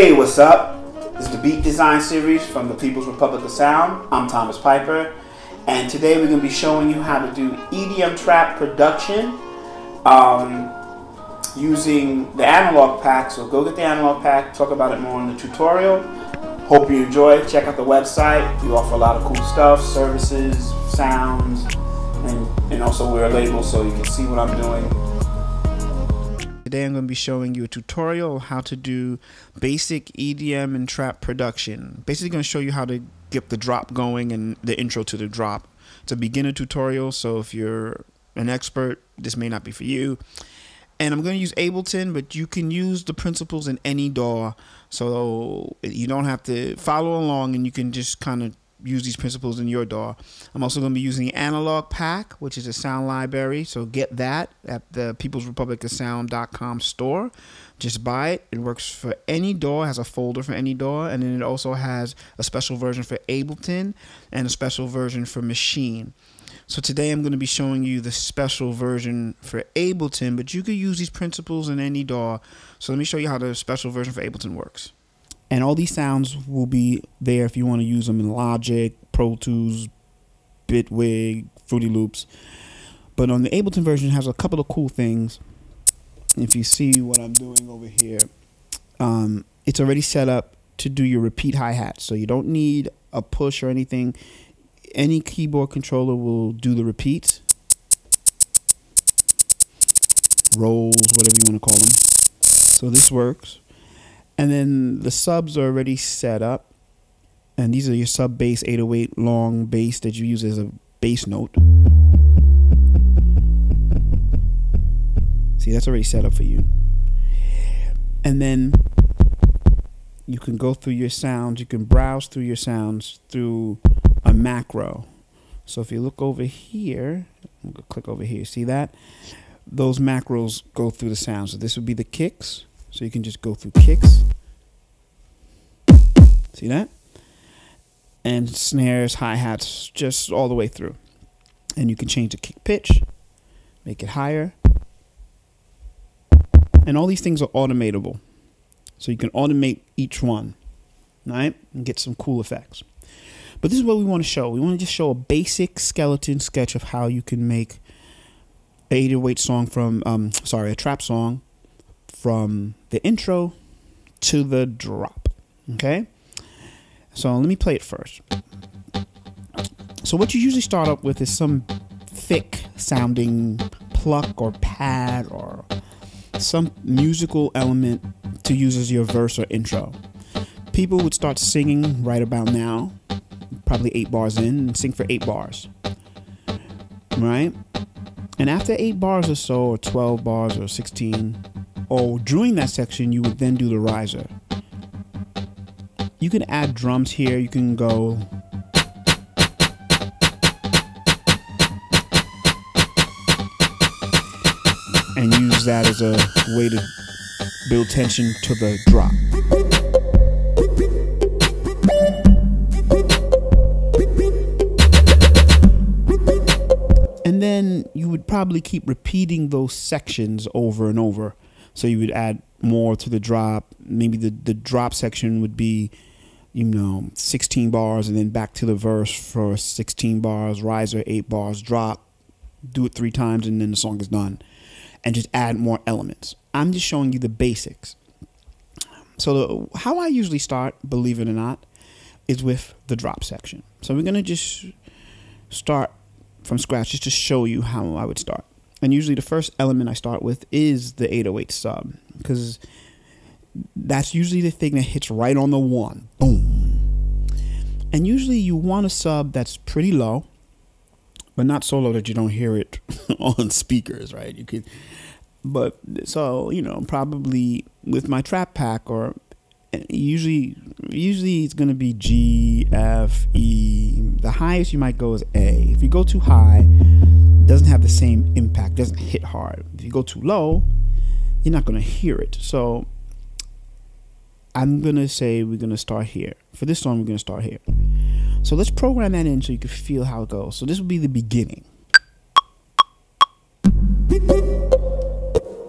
Hey, what's up? This is the Beatdesign series from the People's Republic of Sound. I'm Thomas Piper, and today we're going to be showing you how to do EDM trap production using the analog pack. So go get the analog pack, talk about it more in the tutorial. Hope you enjoy it. Check out the website. We offer a lot of cool stuff, services, sounds, and also we're a label so you can see what I'm doing. Today I'm going to be showing you a tutorial on how to do basic EDM and trap production. Basically going to show you how to get the drop going and the intro to the drop. It's a beginner tutorial, so if you're an expert, this may not be for you. And I'm going to use Ableton, but you can use the principles in any DAW, so you don't have to follow along and you can just kind of use these principles in your DAW. I'm also going to be using the analog pack, which is a sound library, so get that at the peoplesrepublicofsound.com store. Just buy it. It works for any DAW, has a folder for any DAW, and then it also has a special version for Ableton and a special version for Machine. So today I'm going to be showing you the special version for Ableton, but you could use these principles in any DAW. So let me show you how the special version for Ableton works. And all these sounds will be there if you want to use them in Logic, Pro Tools, Bitwig, Fruity Loops. But on the Ableton version, it has a couple of cool things. If you see what I'm doing over here, it's already set up to do your repeat hi-hat. So you don't need a push or anything. Any keyboard controller will do the repeats, rolls, whatever you want to call them. So this works. And then the subs are already set up, and these are your sub bass 808 long bass that you use as a bass note. See, that's already set up for you. And then you can go through your sounds, you can browse through your sounds through a macro. So if you look over here, I'm gonna click over here, see that? Those macros go through the sounds. So this would be the kicks. So you can just go through kicks. See that? And snares, hi-hats, just all the way through. And you can change the kick pitch, make it higher. And all these things are automatable. So you can automate each one, right? And get some cool effects. But this is what we want to show. We want to just show a basic skeleton sketch of how you can make an 808 song from, a trap song from the intro to the drop. Okay, so let me play it first. So what you usually start up with is some thick sounding pluck or pad or some musical element to use as your verse or intro. People would start singing right about now, probably 8 bars in, and sing for 8 bars, right? And after 8 bars or so, or 12 bars or 16, or during that section, you would then do the riser. You can add drums here. You can go and use that as a way to build tension to the drop. And then you would probably keep repeating those sections over and over. So you would add more to the drop. Maybe the drop section would be, 16 bars, and then back to the verse for 16 bars, riser, 8 bars, drop. Do it 3 times, and then the song is done. And just add more elements. I'm just showing you the basics. So how I usually start, believe it or not, is with the drop section. So we're going to just start from scratch just to show you how I would start. And usually the first element I start with is the 808 sub, because that's usually the thing that hits right on the one. Boom. And usually you want a sub that's pretty low, but not so low that you don't hear it on speakers, right? You could, but so, probably with my trap pack, or usually it's going to be G, F, E. The highest you might go is A. If you go too high, it doesn't have the same impact, doesn't hit hard. If you go too low, you're not going to hear it. So I'm going to say we're going to start here. For this song, we're going to start here. So let's program that in so you can feel how it goes. So this will be the beginning.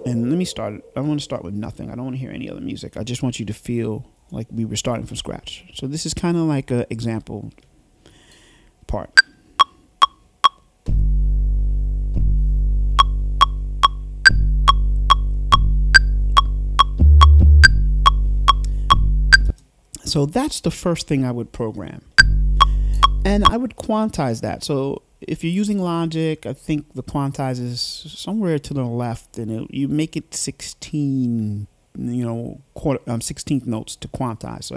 And let me start. I want to start with nothing. I don't want to hear any other music. I just want you to feel like we were starting from scratch. So this is kind of like an example part. So that's the first thing I would program. And I would quantize that. So if you're using Logic, I think the quantize is somewhere to the left, and you make it 16, 16th notes to quantize. So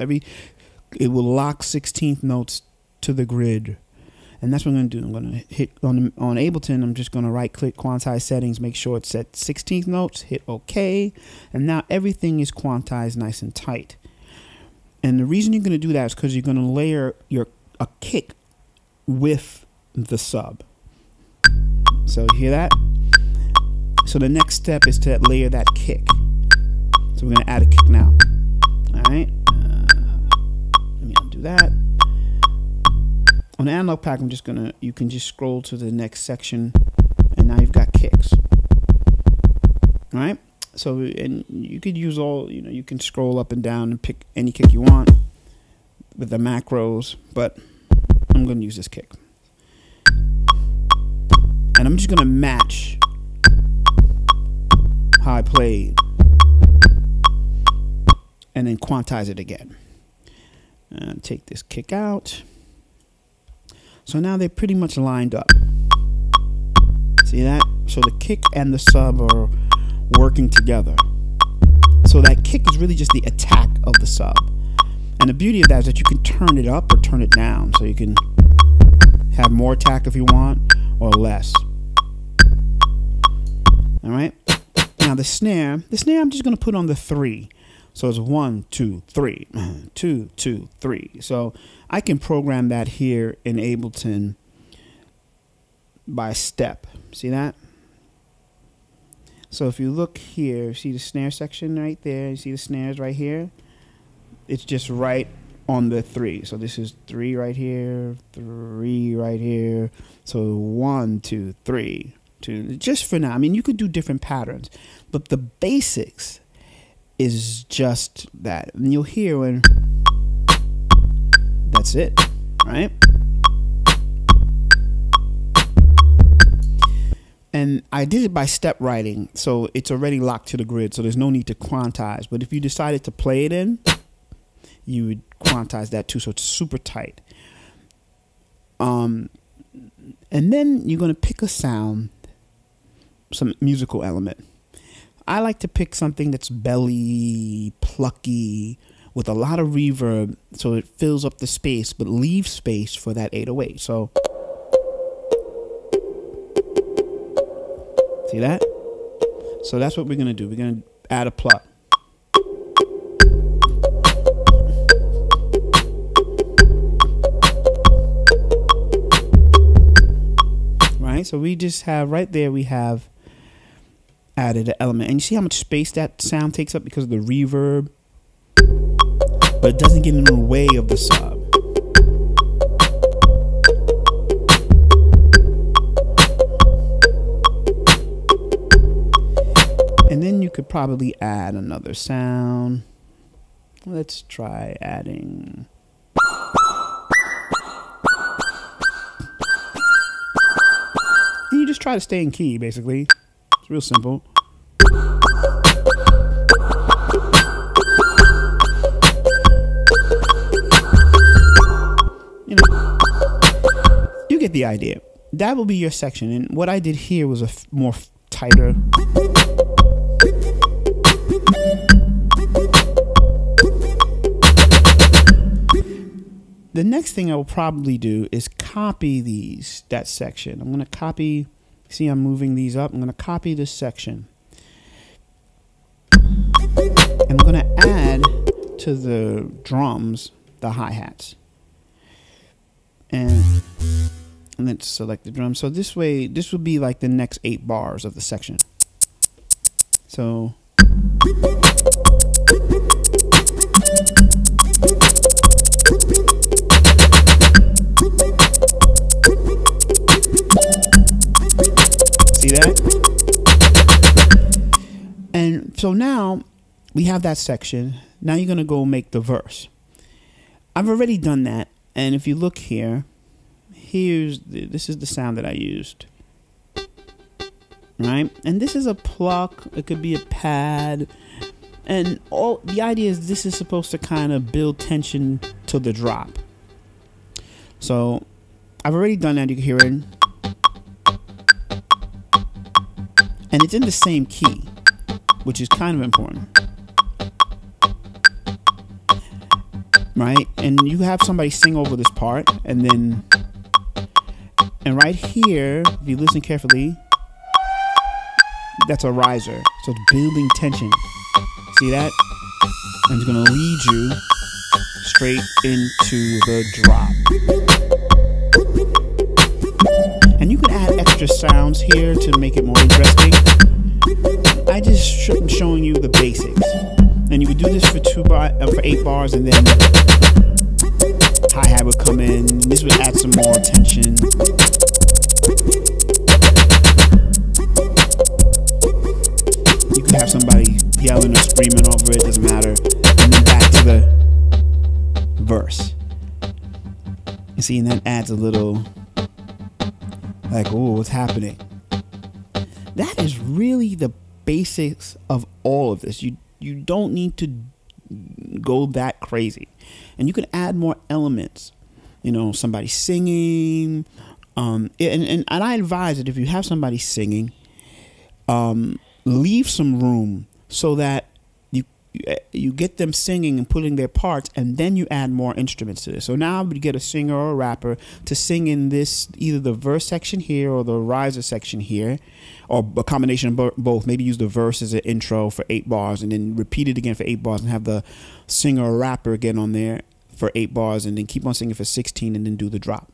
it will lock 16th notes to the grid. And that's what I'm going to do. I'm going to hit on Ableton. I'm just going to right click quantize settings, make sure it's at 16th notes, hit OK. And now everything is quantized nice and tight. And the reason you're going to do that is because you're going to layer a kick with the sub. So you hear that? So the next step is to layer that kick. So we're going to add a kick now. All right. Let me undo that. On the analog pack, you can just scroll to the next section, and now you've got kicks. All right. So, and you could use you can scroll up and down and pick any kick you want with the macros, but I'm going to use this kick. And I'm just going to match how I played and then quantize it again. And take this kick out. So now they're pretty much lined up. See that? So the kick and the sub are working together. So that kick is really just the attack of the sub. And the beauty of that is that you can turn it up or turn it down. So you can have more attack if you want, or less. All right. Now the snare I'm just going to put on the 3. So it's 1, 2, 3, 2, 2, 3. So I can program that here in Ableton by step. See that? So if you look here, see the snare section right there? You see the snares right here? It's just right on the 3. So this is 3 right here, 3 right here. So 1, 2, 3, 2. Just for now. I mean, you could do different patterns, but the basics is just that. And you'll hear when that's it, right? And I did it by step writing, so it's already locked to the grid, so there's no need to quantize. But if you decided to play it in, you would quantize that too, so it's super tight. And then you're going to pick a sound, some musical element. I like to pick something that's belly, plucky, with a lot of reverb, so it fills up the space, but leaves space for that 808. So, see that? So that's what we're going to do. We're going to add a pluck. Right? So we just have, right there, we have added an element. And you see how much space that sound takes up because of the reverb? But it doesn't get in the way of the sub. And then you could probably add another sound. Let's try adding. And you just try to stay in key, basically. It's real simple. You know, you get the idea. That will be your section. And what I did here was a more tighter. The next thing I will probably do is copy that section. I'm going to copy, see I'm moving these up. I'm going to copy this section. I'm going to add to the drums the hi-hats. And let's select the drum. So this way, this will be like the next 8 bars of the section. So see that? And so now we have that section. Now you're going to go make the verse. I've already done that. And if you look here, this is the sound that I used. Right? And this is a pluck. It could be a pad. And the idea is this is supposed to kind of build tension to the drop. So I've already done that. You can hear it. And it's in the same key, which is kind of important. Right? And you have somebody sing over this part. And right here, if you listen carefully, that's a riser. So it's building tension. See that? And it's going to lead you straight into the drop. And you can add extra sounds here to make it more interesting. I just am showing you the basics. And you would do this for 8 bars, and then hi-hat would come in. This would add some more tension. You could have somebody yelling or screaming over it, doesn't matter. And then back to the verse. You see, and that adds a little, like, oh, what's happening? That is really the basics of all of this. You don't need to go that crazy. And you can add more elements. You know, somebody singing. And I advise that if you have somebody singing, leave some room so that you get them singing and putting their parts, and then you add more instruments to this. So now you get a singer or a rapper to sing in this, either the verse section here or the riser section here, or a combination of both. Maybe use the verse as an intro for 8 bars and then repeat it again for 8 bars and have the singer or rapper again on there for 8 bars and then keep on singing for 16 and then do the drop.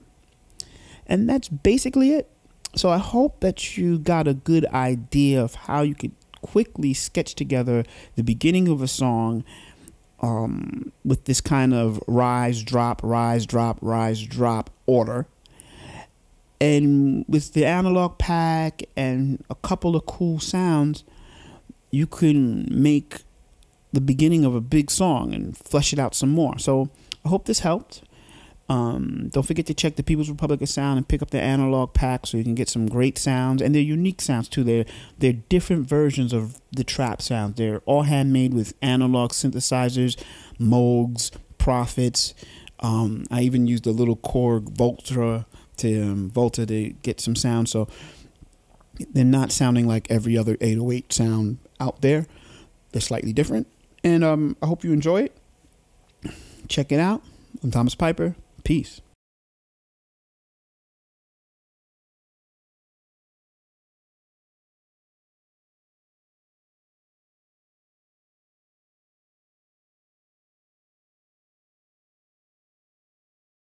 And that's basically it. So I hope that you got a good idea of how you could quickly sketch together the beginning of a song with this kind of rise, drop, rise, drop, rise, drop order. And with the analog pack and a couple of cool sounds, you can make the beginning of a big song and flesh it out some more. So I hope this helped. Don't forget to check the People's Republic of Sound and pick up the analog pack so you can get some great sounds, and they're unique sounds too. They're different versions of the trap sounds. They're all handmade with analog synthesizers, Moogs, Prophets. I even used a little Korg Volta to get some sound, so they're not sounding like every other 808 sound out there. They're slightly different, and I hope you enjoy it. Check it out. I'm Thomas Piper. Peace.